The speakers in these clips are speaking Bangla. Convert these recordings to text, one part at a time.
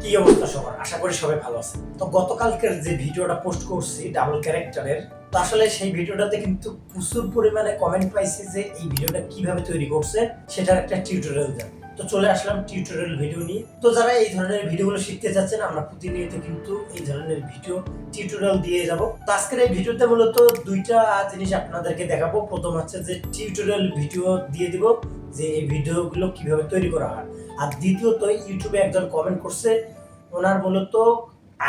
কি অবস্থা সবার? আশা করি সবাই ভালো আছে। তো গতকালকের যে ভিডিওটা পোস্ট করছি ডাবল ক্যারেক্টারের, তো আসলে সেই ভিডিওটাতে কিন্তু প্রচুর পরিমাণে কমেন্ট পাইছি যে এই ভিডিওটা কিভাবে তৈরি করছে সেটার একটা টিউটোরিয়াল দেন। তো চলে আসলাম টিউটোরিয়াল ভিডিও নিয়ে। তো যারা এই ধরনের ভিডিওগুলো শিখতে চাচ্ছেন, আমরা প্রতিনিয়ত কিন্তু এই ধরনের ভিডিও টিউটোরিয়াল দিয়ে যাব। তো আজকের এই ভিডিওতে মূলত দুইটা জিনিস আপনাদেরকে দেখাবো। প্রথম হচ্ছে যে টিউটোরিয়াল ভিডিও দিয়ে দিব যে এই ভিডিওগুলো কিভাবে তৈরি করা হয়। আর দ্বিতীয়ত ইউটিউবে একজন কমেন্ট করছে ওনার মূলত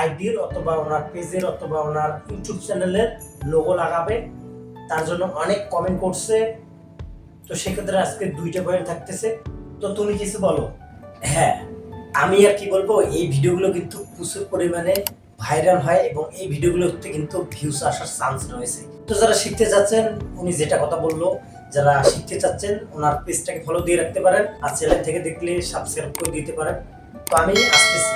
আইডির অথবা ওনার পেজের অথবা ওনার ইউটিউব চ্যানেলের লোগো লাগাবে, তার জন্য অনেক কমেন্ট করছে। তো সেক্ষেত্রে আজকে দুইটা পয়েন্ট থাকতেছে। তো তুমি কিছু বলো। হ্যাঁ, আমি আর কি বলবো, এই ভিডিওগুলো কিন্তু প্রচুর পরিমাণে ভাইরাল হয় এবং এই ভিডিওগুলোতে কিন্তু ভিউজ আসার চান্স রয়েছে। তো যারা শিখতে চাচ্ছেন, উনি যেটা কথা বললো, যারা শিখতে চাচ্ছেন ওনার পেজটাকে ফলো দিয়ে রাখতে পারেন, আর চ্যানেল থেকে দেখলে সাবস্ক্রাইব করে দিতে পারেন। তো আমি আসতেছি।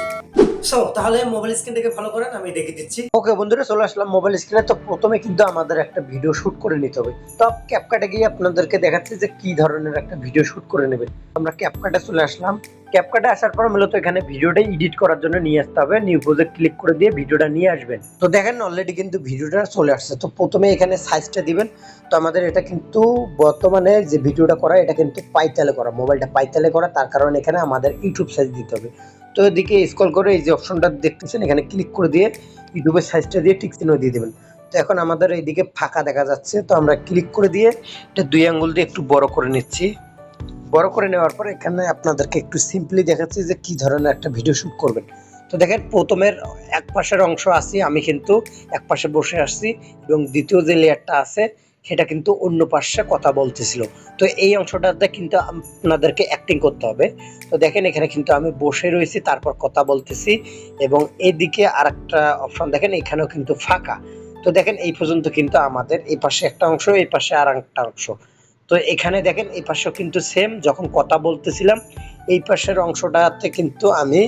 তাহলে মোবাইল স্ক্রিন থেকে ফলো করেন, আমি দেখে দিচ্ছি। ওকে বন্ধুরা, চলে আসলাম মোবাইল স্ক্রিনে। তো প্রথমে কিন্তু আমাদের একটা ভিডিও শুট করে নিতে হবে। তো ক্যাপকাটে গিয়ে আপনাদেরকে দেখাচ্ছি যে কি ধরনের একটা ভিডিও শুট করে নেবেন। আমরা ক্যাপকাটে চলে আসলাম। ক্যাপকাটে আসার পর মূলত এখানে ভিডিওটা এডিট করার জন্য নিয়ে আসতে হবে। নিউ প্রজেক্ট ক্লিক করে দিয়ে ভিডিওটা নিয়ে আসবেন। তো দেখেন অলরেডি কিন্তু ভিডিওটা চলে আসছে। তো প্রথমে এখানে সাইজটা দিবেন। তো আমাদের এটা কিন্তু বর্তমানে যে ভিডিওটা করা, এটা কিন্তু পাইতালে করা, মোবাইলটা পাইতালে করা, তার কারণে এখানে আমাদের ইউটিউব সাইজ দিতে হবে। তো এদিকে স্ক্রল করে এই যে অপশনটা দেখতেছেন, এখানে ক্লিক করে দিয়ে ইউটিউবের সাইজটা দিয়ে টিক চিহ্ন দিয়ে দিবেন। তো এখন আমাদের এইদিকে ফাঁকা দেখা যাচ্ছে, তো আমরা ক্লিক করে দিয়ে এটা দুই আঙ্গুল দিয়ে একটু বড় করে নিচ্ছি। বড় করে নেওয়ার পর এখানে আপনাদেরকে একটু সিম্পলি দেখাচ্ছি যে কি ধরনের একটা ভিডিও শুট করবেন। তো দেখেন প্রথমের এক পাশের অংশ আছি আমি, কিন্তু এক পাশে বসে আসছি, এবং দ্বিতীয় যে লেয়ারটা আছে সেটা কিন্তু অন্য পাশে কথা বলতেছিল। তো এই অংশটাতে কিন্তু আপনাদেরকে অ্যাক্টিং করতে হবে। তো দেখেন এখানে কিন্তু আমি বসে রয়েছি, তারপর কথা বলতেছি, এবং এদিকে আরেকটা অপশন দেখেন, এখানেও কিন্তু ফাঁকা। তো দেখেন এই পর্যন্ত কিন্তু আমাদের এই পাশে একটা অংশ, এই পাশে আর একটা অংশ। তো এখানে দেখেন এই পাশেও কিন্তু সেম, যখন কথা বলতেছিলাম এই পাশের অংশটাতে কিন্তু আমি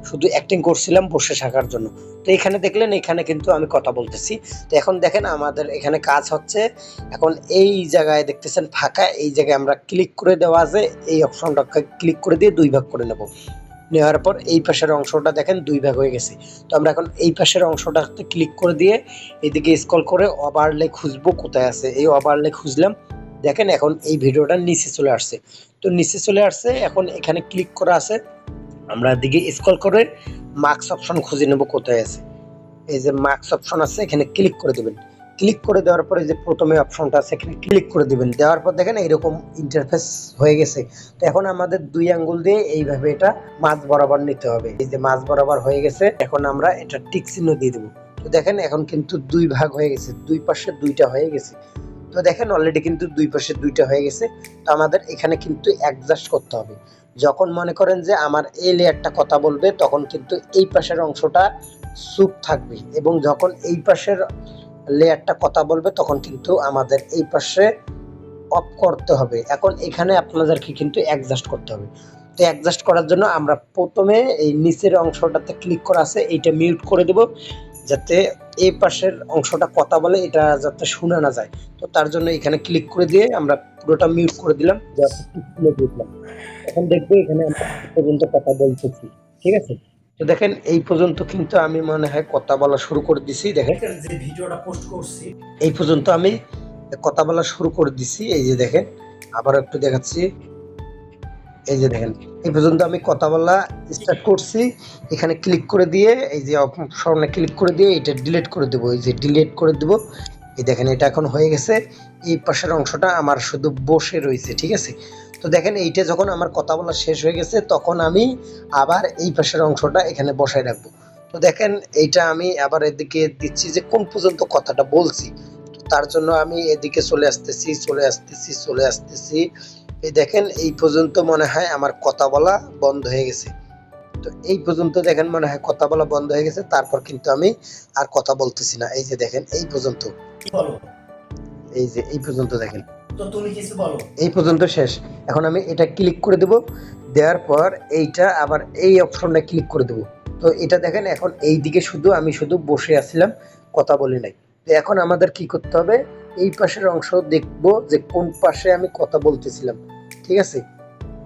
শুধু অ্যাক্টিং করছিলাম বসে থাকার জন্য। তো এখানে দেখলেন এখানে কিন্তু আমি কথা বলতেছি। তো এখন দেখেন আমাদের এখানে কাজ হচ্ছে। এখন এই জায়গায় দেখতেছেন ফাঁকা, এই জায়গায় আমরা ক্লিক করে দেওয়া আছে, এই অপশনটাকে ক্লিক করে দিয়ে দুই ভাগ করে নেব। নেওয়ার পর এই পাশের অংশটা দেখেন দুই ভাগ হয়ে গেছে। তো আমরা এখন এই পাশের অংশটাতে ক্লিক করে দিয়ে এদিকে স্ক্রল করে ওভারলে খুঁজবো কোথায় আছে, এই ওভারলে খুঁজলাম। দেখেন এখন এই ভিডিওটা নিচে চলে আসছে। তো নিচে চলে আসছে, এখন এখানে ক্লিক করা আছে। আমরা দিকে স্ক্রল করে মার্কস অপশন খুঁজে নেব কোথায় আছে। এই যে মার্কস অপশন আছে, এখানে ক্লিক করে দেবেন। ক্লিক করে দেওয়ার পরে যে প্রথমে অপশনটা আছে এখানে ক্লিক করে দিবেন। দেওয়ার পর দেখেন এরকম ইন্টারফেস হয়ে গেছে। তো এখন আমাদের দুই আঙ্গুল দিয়ে এইভাবে এটা মাঝ বরাবর নিতে হবে। এই যে মাঝ বরাবর হয়ে গেছে, এখন আমরা এটা টিক চিহ্ন দিয়ে দেবো। তো দেখেন এখন কিন্তু দুই ভাগ হয়ে গেছে, দুই পাশে দুইটা হয়ে গেছে। তো দেখেন অলরেডি কিন্তু দুই পাশে দুইটা হয়ে গেছে। তো আমাদের এখানে কিন্তু অ্যাডজাস্ট করতে হবে। যখন মনে করেন যে আমার এই লেয়ারটা কথা বলবে, তখন কিন্তু এই পাশের অংশটা চুপ থাকবে, এবং যখন এই পাশের লেয়ারটা কথা বলবে তখন কিন্তু আমাদের এই পাশে অফ করতে হবে। এখন এখানে আপনাদেরকে কিন্তু অ্যাডজাস্ট করতে হবে। তো অ্যাডজাস্ট করার জন্য আমরা প্রথমে এই নিচের অংশটাতে ক্লিক করা আছে, এইটা মিউট করে দেব, যাতে এই পাশের অংশটা কথা বলে এটা যাতে শোনা না যায়। তো তার জন্য এখানে ক্লিক করে দিয়ে আমরা পুরোটা মিউট করে দিলাম, এখন দেখবো এখানে আমরা পর্যন্ত কথা বলতেছি। ঠিক আছে, তো দেখেন এই পর্যন্ত কিন্তু আমি মনে হয় কথা বলা শুরু করে দিছি। দেখেন যে ভিডিওটা পোস্ট করছি এই পর্যন্ত আমি কথা বলা শুরু করে দিছি। এই যে দেখেন, আবার একটু দেখাচ্ছি। এই যে দেখেন এই পর্যন্ত আমি কথা বলা স্টার্ট করছি। এখানে ক্লিক করে দিয়ে এই যে অপশনে ক্লিক করে দিয়ে এটা ডিলিট করে দেবো। এই যে ডিলিট করে দেব। এই দেখেন এটা এখন হয়ে গেছে। এই পাশের অংশটা আমার শুধু বসে রয়েছে। ঠিক আছে, তো দেখেন এইটা যখন আমার কথা বলা শেষ হয়ে গেছে, তখন আমি আবার এই পাশের অংশটা এখানে বসায় রাখবো। তো দেখেন এইটা আমি আবার এদিকে দিচ্ছি যে কোন পর্যন্ত কথাটা বলছি। তার জন্য আমি এদিকে চলে আসতেছি, চলে আসতেছি, চলে আসতেছি। এই দেখেন এই পর্যন্ত মনে হয় আমার কথা বলা বন্ধ হয়ে গেছে। তো এই পর্যন্ত দেখেন মনে হয় কথা বলা বন্ধ হয়ে গেছে, তারপর কিন্তু আমি আর কথা বলতেছি না। এই যে দেখেন এই পর্যন্ত, এই যে এই পর্যন্ত দেখেন। তো তুমি কিছু বলো। এই পর্যন্ত শেষ। এখন আমি এটা ক্লিক করে দেব। দেওয়ার পর এইটা আবার এই অপশনটা ক্লিক করে দেব। তো এটা দেখেন এখন এই দিকে শুধু আমি শুধু বসে আছিলাম, কথা বলি নাই। তো এখন আমাদের কি করতে হবে, এই পাশের অংশ দেখবো যে কোন পাশে আমি কথা বলতেছিলাম। ঠিক আছে,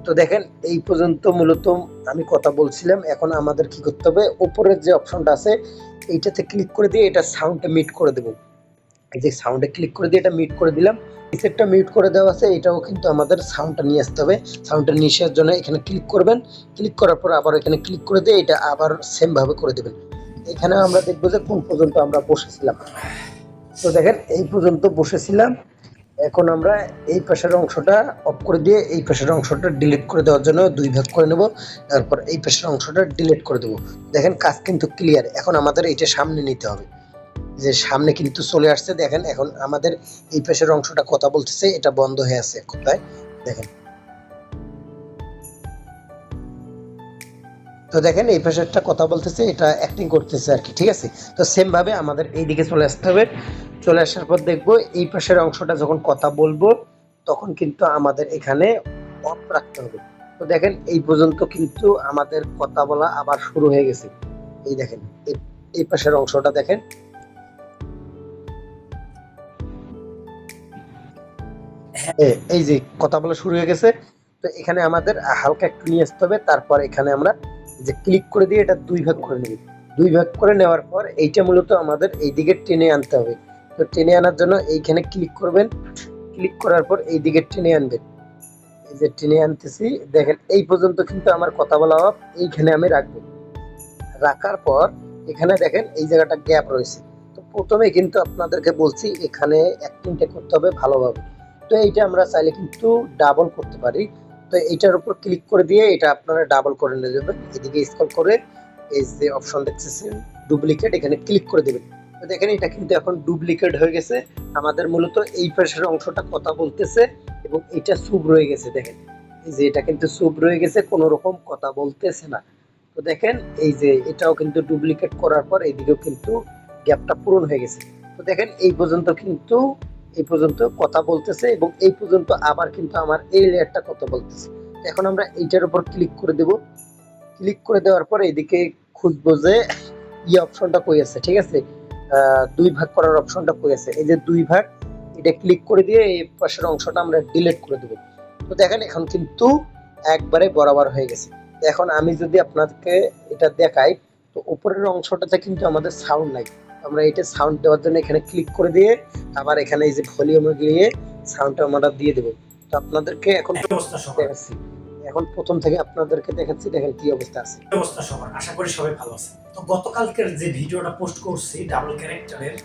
তো দেখেন এই পর্যন্ত মূলত আমি কথা বলছিলাম। এখন আমাদের কি করতে হবে, উপরের যে অপশনটা আছে এইটাতে ক্লিক করে দিয়ে এটা সাউন্ডটা মিট করে দেবো। এই যে সাউন্ডে ক্লিক করে দিয়ে এটা মিট করে দিলাম। ইফেক্টটা মিউট করে দেওয়া আছে, এটাও কিন্তু আমাদের সাউন্ডটা নিয়ে আসতে হবে। সাউন্ডটা নিয়ে আসার জন্য এখানে ক্লিক করবেন, ক্লিক করার পর আবার এখানে ক্লিক করে দিয়ে এটা আবার সেম ভাবে করে দেবেন। এখানে আমরা দেখবো যে কোন পর্যন্ত আমরা বসেছিলাম। তো দেখেন এই পর্যন্ত বসেছিলাম। এখন আমরা এই পাশের অংশটা অফ করে দিয়ে এই পাশের অংশটা ডিলিট করে দেওয়ার জন্য দুই ভাগ করে নেব। তারপর এই পাশের অংশটা ডিলিট করে দেবো। দেখেন কাজ কিন্তু ক্লিয়ার। এখন আমাদের এইটা সামনে নিতে হবে, যে সামনে কিন্তু চলে আসছে। দেখেন এখন আমাদের এই পাশের অংশটা কথা বলতেছে, এটা বন্ধ হয়ে আছে কোথায় দেখেন। তো দেখেন এই পাশেরটা কথা বলতেছে, এটা অ্যাক্টিং করতেছে আর কি, ঠিক আছে। তো সেম ভাবে আমাদের এই দিকে চলে আসতে হবে। চলে আসার পর দেখবো এই পাশের অংশটা যখন কথা বলবো তখন কিন্তু আমাদের এখানে অফ রাখতে হবে। তো দেখেন এই পর্যন্ত কিন্তু আমাদের কথা বলা আবার শুরু হয়ে গেছে। এই দেখেন এই পাশের অংশটা দেখেন, এই যে কথা বলা শুরু হয়ে গেছে। তো এখানে আমাদের হালকা একটু নিয়ে আসতে হবে। তারপর এখানে আমরা যে ক্লিক করে দিয়ে এটা দুই ভাগ করে নেব। দুই ভাগ করে নেওয়ার পর এইটা মূলত আমাদের এই দিকে টেনে আনতে হবে। তো টেনে আনার জন্য এইখানে ক্লিক করবেন, ক্লিক করার পর এই দিকে টেনে আনবেন। এই যে টেনে আনতেছি, দেখেন এই পর্যন্ত কিন্তু আমার কথা বলা এইখানে আমি রাখবো। রাখার পর এখানে দেখেন এই জায়গাটা গ্যাপ রয়েছে। তো প্রথমে কিন্তু আপনাদেরকে বলছি এখানে অ্যাক্টিংটা করতে হবে ভালোভাবে। তো এইটা আমরা চাইলে কিন্তু ডাবল করতে পারি। তো এইটার উপর ক্লিক করে দিয়ে এটা আপনারা ডাবল করে নিয়ে যাবেন। এদিকে স্ক্রল করে এই যে অপশন দেখতেছেন ডুপ্লিকেট, এখানে ক্লিক করে দেবেন। তো দেখেন এটা কিন্তু এখন ডুপ্লিকেট হয়ে গেছে। আমাদের মূলত এই পাশের অংশটা কথা বলতেছে এবং এটা চুপ রয়ে গেছে। দেখেন এই যে এটা কিন্তু চুপ রয়ে গেছে, কোনো রকম কথা বলতেছে না। তো দেখেন এই যে এটাও কিন্তু ডুপ্লিকেট করার পর এইদিকেও কিন্তু গ্যাপটা পূরণ হয়ে গেছে। তো দেখেন এই পর্যন্ত কিন্তু এই পর্যন্ত কথা বলতেছে এবং এই পর্যন্ত আবার কিন্তু আমার এই লেয়ারটা কথা বলতেছে। এখন আমরা এইটার উপর ক্লিক করে দেব। ক্লিক করে দেওয়ার পর এইদিকে খুঁজবো যে অপশনটা কই আছে, ঠিক আছে। দুই ভাগ করার অপশনটা কই আছে, এই যে দুই ভাগ, এটা ক্লিক করে দিয়ে এই পাশের অংশটা আমরা ডিলিট করে দেব। তো দেখেন এখন কিন্তু একবারে বরাবর হয়ে গেছে। এখন আমি যদি আপনাকে এটা দেখাই, তো উপরের অংশটাতে কিন্তু আমাদের সাউন্ড নাই। আমরা এটা সাউন্ড দেওয়ার জন্য এখানে ক্লিক করে দিয়ে আবার এখানে এই যে ভলিউমে গিয়ে সাউন্ডটা আমরা দিয়ে দেবো। তো আপনাদেরকে এখন দেখাচ্ছি, এখন প্রথম থেকে আপনাদেরকে দেখাচ্ছি, দেখেন কি অবস্থা আছে। অবস্থা সবার, আশা করি সবাই ভালো আছে। তো গতকালকের যে ভিডিওটা পোস্ট করছি ডাবল ক্যারেক্টারের,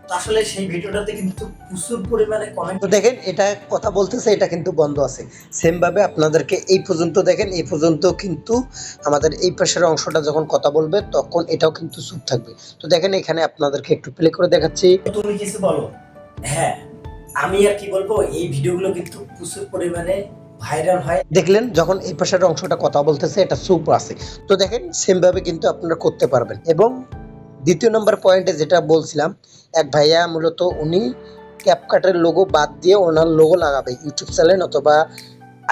তো আসলে সেই ভিডিওটাতে কিন্তু প্রচুর পরিমাণে কমেন্ট। তো দেখেন এটা কথা বলতেছে, এটা কিন্তু বন্ধ আছে। সেম ভাবে আপনাদেরকে এই পর্যন্ত দেখেন, এই পর্যন্ত কিন্তু আমাদের এই পাশের অংশটা যখন কথা বলবে তখন এটাও কিন্তু চুপ থাকবে। তো দেখেন এখানে আপনাদেরকে একটু প্লে করে দেখাচ্ছি। তুমি কিছু বলো। হ্যাঁ, আমি আর কি বলবো, এই ভিডিওগুলো কিন্তু প্রচুর পরিমাণে ভাইরাল হয়। দেখলেন যখন এই পাশের অংশটা কথা বলতেছে এটা চুপ আছে। তো দেখেন সেম ভাবে কিন্তু আপনারা করতে পারবেন। এবং দ্বিতীয় নম্বর পয়েন্টে যেটা বলছিলাম, এক ভাইয়া মূলত উনি ক্যাপকাটের লোগো বাদ দিয়ে ওনার লোগো লাগাবে, ইউটিউব চ্যানেল অথবা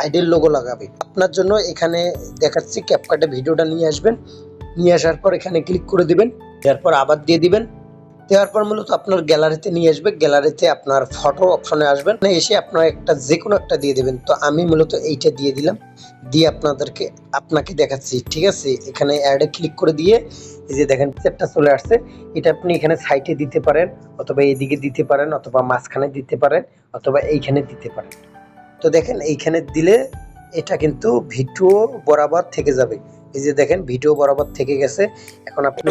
আইডির লোগো লাগাবে। আপনার জন্য এখানে দেখাচ্ছি, ক্যাপকাটে ভিডিওটা নিয়ে আসবেন, নিয়ে আসার পর এখানে ক্লিক করে দিবেন, এরপর আবার দিয়ে দিবেন। দেওয়ার পর মূলত আপনার গ্যালারিতে নিয়ে আসবে। গ্যালারিতে আপনার ফটো অপশনে আসবেন, এসে আপনার একটা যে কোনো একটা দিয়ে দেবেন। তো আমি মূলত এইটা দিয়ে দিলাম, দিয়ে আপনাকে দেখাচ্ছি, ঠিক আছে। এখানে অ্যাডে ক্লিক করে দিয়ে এই যে দেখেন পিকচারটা চলে আসছে। এটা আপনি এখানে সাইডে দিতে পারেন, অথবা এইদিকে দিতে পারেন, অথবা মাঝখানে দিতে পারেন, অথবা এইখানে দিতে পারেন। তো দেখেন এইখানে দিলে এটা কিন্তু ভিডিও বরাবর থেকে যাবে। এই যে দেখেন ভিডিও বরাবর থেকে গেছে। এখন আপনি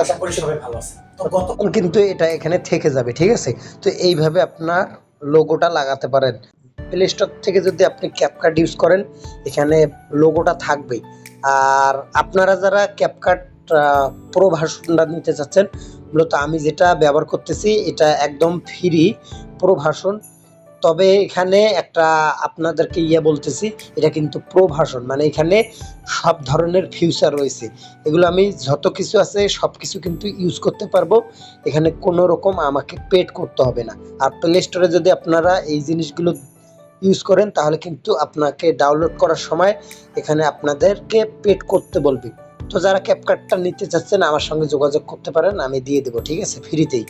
আশা করি সবাই ভালো আছে। তো তখন কিন্তু এটা এখানে থেকে যাবে, ঠিক আছে। তো এইভাবে আপনার লোগোটা লাগাতে পারেন। প্লে স্টোর থেকে যদি আপনি ক্যাপকাট ইউজ করেন এখানে লোগোটা থাকবেই। আর আপনারা যারা ক্যাপকাট প্রো ভার্সনটা নিতে চাচ্ছেন, মূলত আমি যেটা ব্যবহার করতেছি এটা একদম ফ্রি প্রো ভার্সন। তবে এখানে একটা আপনাদেরকে বলতেছি, এটা কিন্তু প্রো ভার্সন, মানে এখানে সব ধরনের ফিউচার রয়েছে। এগুলো আমি যত কিছু আছে সব কিছু কিন্তু ইউজ করতে পারবো। এখানে কোনো রকম আমাকে পেড করতে হবে না। আর প্লে স্টোরে যদি আপনারা এই জিনিসগুলো ইউজ করেন তাহলে কিন্তু আপনাকে ডাউনলোড করার সময় এখানে আপনাদেরকে পেড করতে বলবে। তো যারা ক্যাপকাটটা নিতে চাচ্ছেন আমার সঙ্গে যোগাযোগ করতে পারেন, আমি দিয়ে দেবো, ঠিক আছে, ফ্রিতেই।